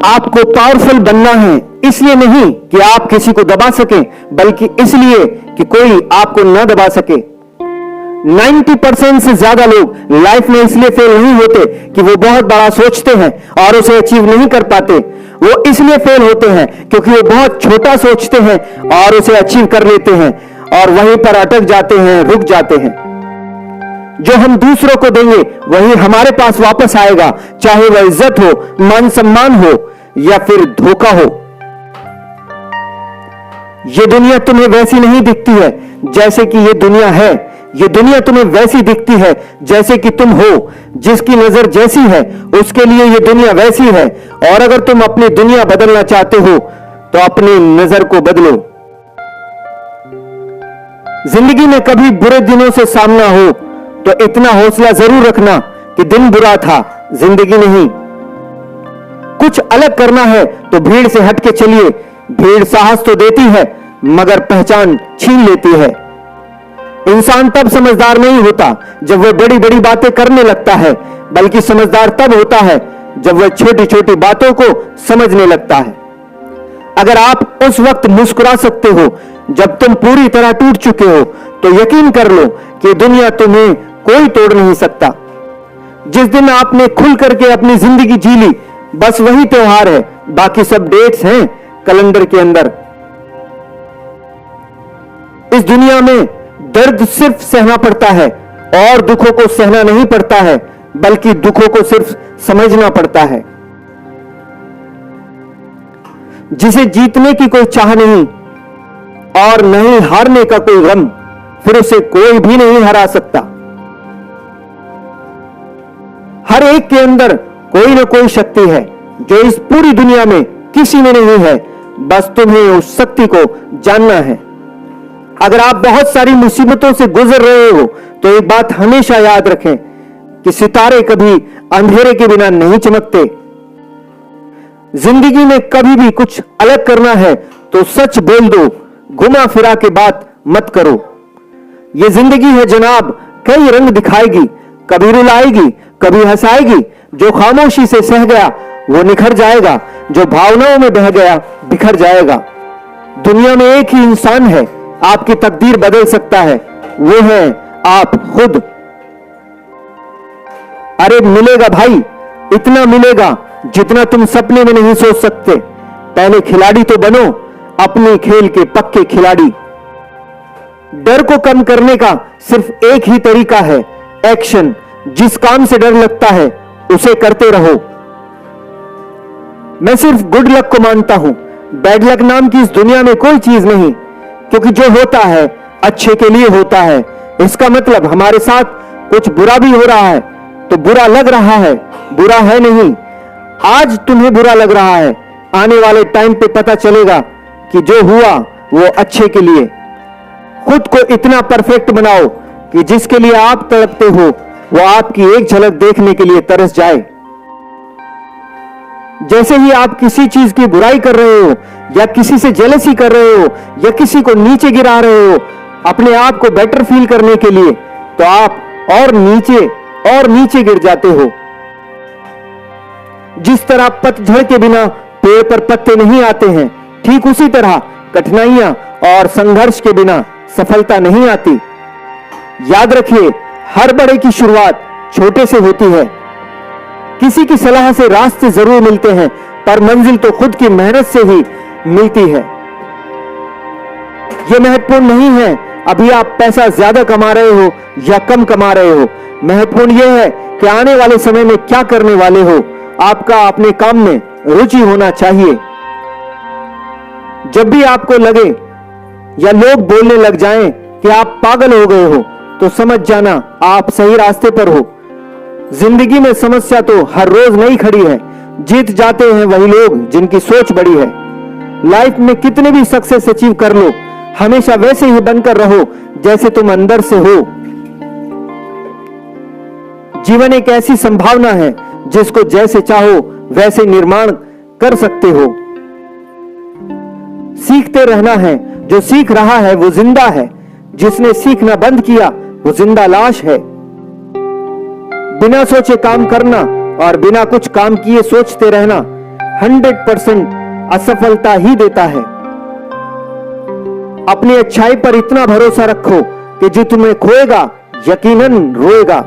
आपको पावरफुल बनना है, इसलिए नहीं कि आप किसी को दबा सकें, बल्कि इसलिए कि कोई आपको न दबा सके। 90% से ज्यादा लोग लाइफ में इसलिए फेल नहीं होते कि वो बहुत बड़ा सोचते हैं और उसे अचीव नहीं कर पाते। वो इसलिए फेल होते हैं क्योंकि वो बहुत छोटा सोचते हैं और उसे अचीव कर लेते हैं और वहीं पर अटक जाते हैं, रुक जाते हैं। जो हम दूसरों को देंगे वही हमारे पास वापस आएगा, चाहे वह इज्जत हो, मान सम्मान हो या फिर धोखा हो। ये दुनिया तुम्हें वैसी नहीं दिखती है जैसे कि ये दुनिया है। ये दुनिया तुम्हें वैसी दिखती है जैसे कि तुम हो। जिसकी नजर जैसी है उसके लिए ये दुनिया वैसी है। और अगर तुम अपनी दुनिया बदलना चाहते हो तो अपनी नजर को बदलो। जिंदगी में कभी बुरे दिनों से सामना हो तो इतना हौसला जरूर रखना कि दिन बुरा था, जिंदगी नहीं। कुछ अलग करना है तो भीड़ से हटके चलिए। भीड़ साहस तो देती है मगर पहचान छीन लेती है। इंसान तब समझदार नहीं होता जब वह बड़ी बड़ी बातें करने लगता है, बल्कि समझदार तब होता है जब वह छोटी छोटी बातों को समझने लगता है। अगर आप उस वक्त मुस्कुरा सकते हो जब तुम पूरी तरह टूट चुके हो, तो यकीन कर लो कि दुनिया तुम्हें कोई तोड़ नहीं सकता। जिस दिन आपने खुल करके अपनी जिंदगी जी ली, बस वही त्योहार है, बाकी सब डेट्स हैं कैलेंडर के अंदर। इस दुनिया में दर्द सिर्फ सहना पड़ता है और दुखों को सहना नहीं पड़ता है, बल्कि दुखों को सिर्फ समझना पड़ता है। जिसे जीतने की कोई चाह नहीं और नहीं हारने का कोई गम, फिर उसे कोई भी नहीं हरा सकता। हर एक के अंदर कोई ना कोई शक्ति है जो इस पूरी दुनिया में किसी में नहीं है। बस तुम्हें उस शक्ति को जानना है। अगर आप बहुत सारी मुसीबतों से गुजर रहे हो तो एक बात हमेशा याद रखें कि सितारे कभी अंधेरे के बिना नहीं चमकते। जिंदगी में कभी भी कुछ अलग करना है तो सच बोल दो, घुमा फिरा के बात मत करो। यह जिंदगी है जनाब, कई रंग दिखाएगी, कभी रुलाएगी, कभी हंसाएगी। जो खामोशी से सह गया वो निखर जाएगा, जो भावनाओं में बह गया बिखर जाएगा। दुनिया में एक ही इंसान है आपकी तकदीर बदल सकता है, वो है आप खुद। अरे मिलेगा भाई, इतना मिलेगा जितना तुम सपने में नहीं सोच सकते। पहले खिलाड़ी तो बनो, अपने खेल के पक्के खिलाड़ी। डर को कम करने का सिर्फ एक ही तरीका है, एक्शन। जिस काम से डर लगता है उसे करते रहो। मैं सिर्फ गुड लक को मानता हूं, बैड लक नाम की इस दुनिया में कोई चीज नहीं, क्योंकि जो होता है अच्छे के लिए होता है। इसका मतलब हमारे साथ कुछ बुरा भी हो रहा है तो बुरा लग रहा है, बुरा है नहीं। आज तुम्हें बुरा लग रहा है, आने वाले टाइम पे पता चलेगा कि जो हुआ वो अच्छे के लिए। खुद को इतना परफेक्ट बनाओ कि जिसके लिए आप तड़पते हो वो आपकी एक झलक देखने के लिए तरस जाए। जैसे ही आप किसी चीज की बुराई कर रहे हो या किसी से जेलसी कर रहे हो या किसी को नीचे गिरा रहे हो अपने आप को बेटर फील करने के लिए, तो आप और नीचे गिर जाते हो। जिस तरह पतझड़ के बिना पेड़ पर पत्ते नहीं आते हैं, ठीक उसी तरह कठिनाइयां और संघर्ष के बिना सफलता नहीं आती। याद रखिए, हर बड़े की शुरुआत छोटे से होती है। किसी की सलाह से रास्ते जरूर मिलते हैं, पर मंजिल तो खुद की मेहनत से ही मिलती है। यह महत्वपूर्ण नहीं है अभी आप पैसा ज्यादा कमा रहे हो या कम कमा रहे हो। महत्वपूर्ण यह है कि आने वाले समय में क्या करने वाले हो। आपका अपने काम में रुचि होना चाहिए। जब भी आपको लगे या लोग बोलने लग जाएं कि आप पागल हो गए हो, तो समझ जाना आप सही रास्ते पर हो। जिंदगी में समस्या तो हर रोज नहीं खड़ी है, जीत जाते हैं वही लोग जिनकी सोच बड़ी है। लाइफ में कितने भी सक्सेस अचीव कर लो, हमेशा वैसे ही बनकर रहो जैसे तुम अंदर से हो। जीवन एक ऐसी संभावना है जिसको जैसे चाहो वैसे निर्माण कर सकते हो। सीखते रहना है, जो सीख रहा है वो जिंदा है, जिसने सीखना बंद किया वो जिंदा लाश है। बिना सोचे काम करना और बिना कुछ काम किए सोचते रहना, 100% असफलता ही देता है। अपनी अच्छाई पर इतना भरोसा रखो कि जो तुम्हें खोएगा यकीनन रोएगा।